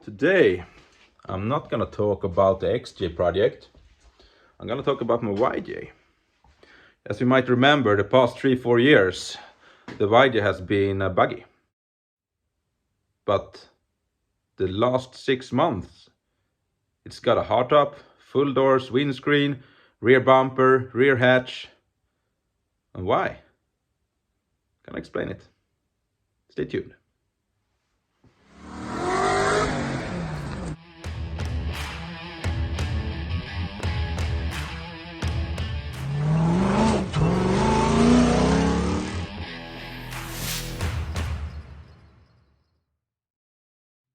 Today, I'm not gonna talk about the XJ project. I'm gonna talk about my YJ. As you might remember, the past 3-4 years, the YJ has been a buggy. But the last 6 months, it's got a hardtop, full doors, windscreen, rear bumper, rear hatch. And why? Can I explain it? Stay tuned.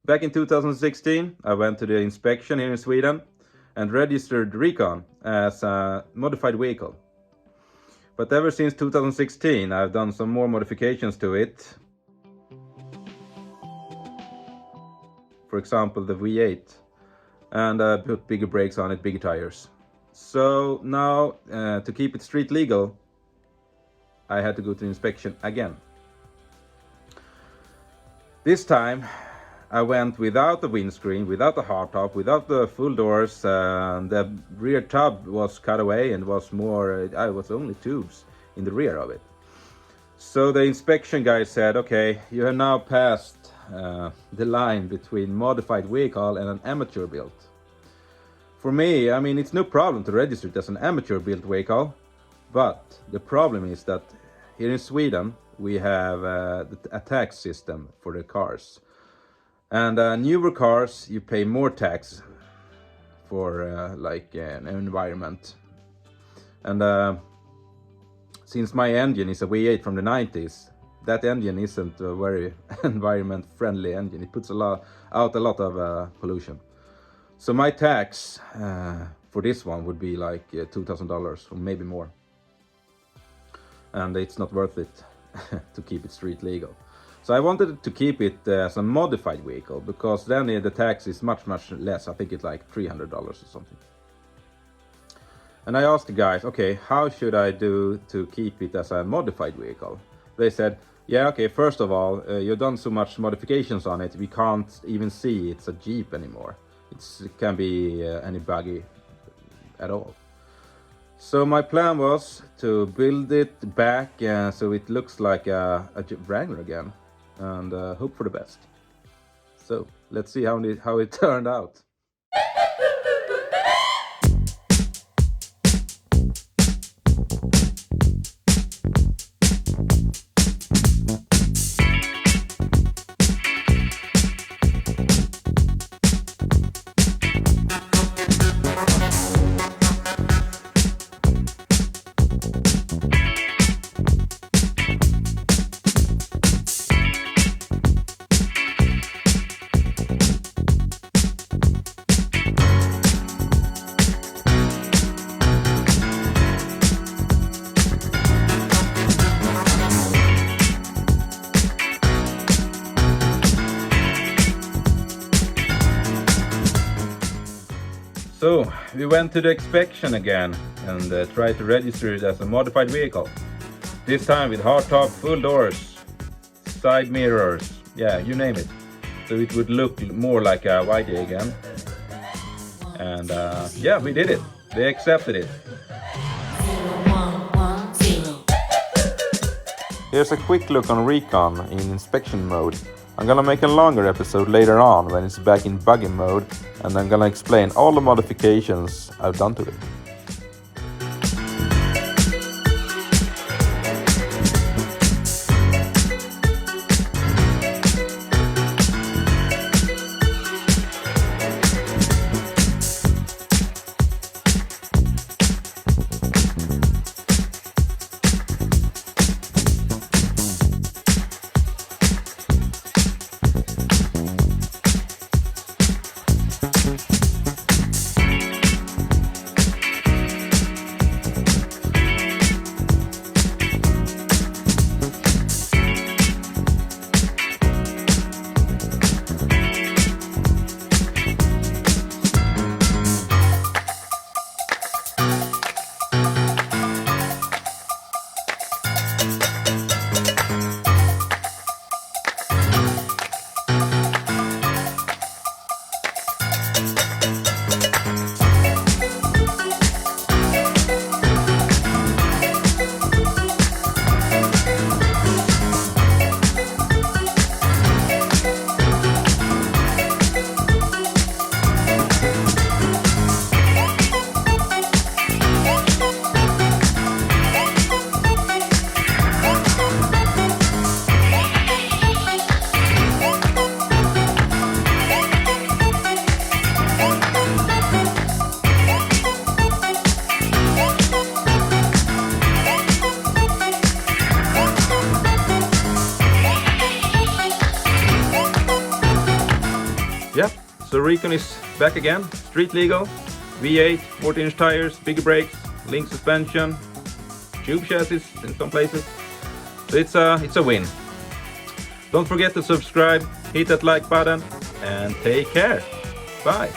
Back in 2016, I went to the inspection here in Sweden and registered Recon as a modified vehicle. But ever since 2016, I've done some more modifications to it. For example, the V8. And I put bigger brakes on it, bigger tires. So now, to keep it street legal, I had to go to inspection again. This time, I went without the windscreen, without the hardtop, without the full doors. The rear tub was cut away and was was only tubes in the rear of it. So the inspection guy said, okay, you have now passed the line between modified vehicle and an amateur built. For me, I mean, it's no problem to register it as an amateur built vehicle, but the problem is that here in Sweden, we have a tax system for the cars. And newer cars, you pay more tax for an environment. And since my engine is a V8 from the 90s, that engine isn't a very environment-friendly engine. It puts out a lot of pollution. So my tax for this one would be like $2,000 or maybe more. And it's not worth it to keep it street legal. So I wanted to keep it as a modified vehicle, because then the tax is much less. I think it's like $300 or something. And I asked the guys, okay, how should I do to keep it as a modified vehicle? They said, yeah, okay, first of all, you've done so much modifications on it, we can't even see it's a Jeep anymore. It can be any buggy at all. So my plan was to build it back so it looks like a Wrangler again. And hope for the best. So let's see how it turned out. So we went to the inspection again and tried to register it as a modified vehicle. This time with hardtop, full doors, side mirrors, yeah, you name it. So it would look more like a YJ again. And yeah, we did it. They accepted it. Here's a quick look on Recon in inspection mode. I'm gonna make a longer episode later on when it's back in buggy mode, and I'm gonna explain all the modifications I've done to it. Yeah, so Recon is back again, street legal, V8, 14-inch tires, bigger brakes, link suspension, tube chassis in some places. So it's a win. Don't forget to subscribe, hit that like button, and take care. Bye.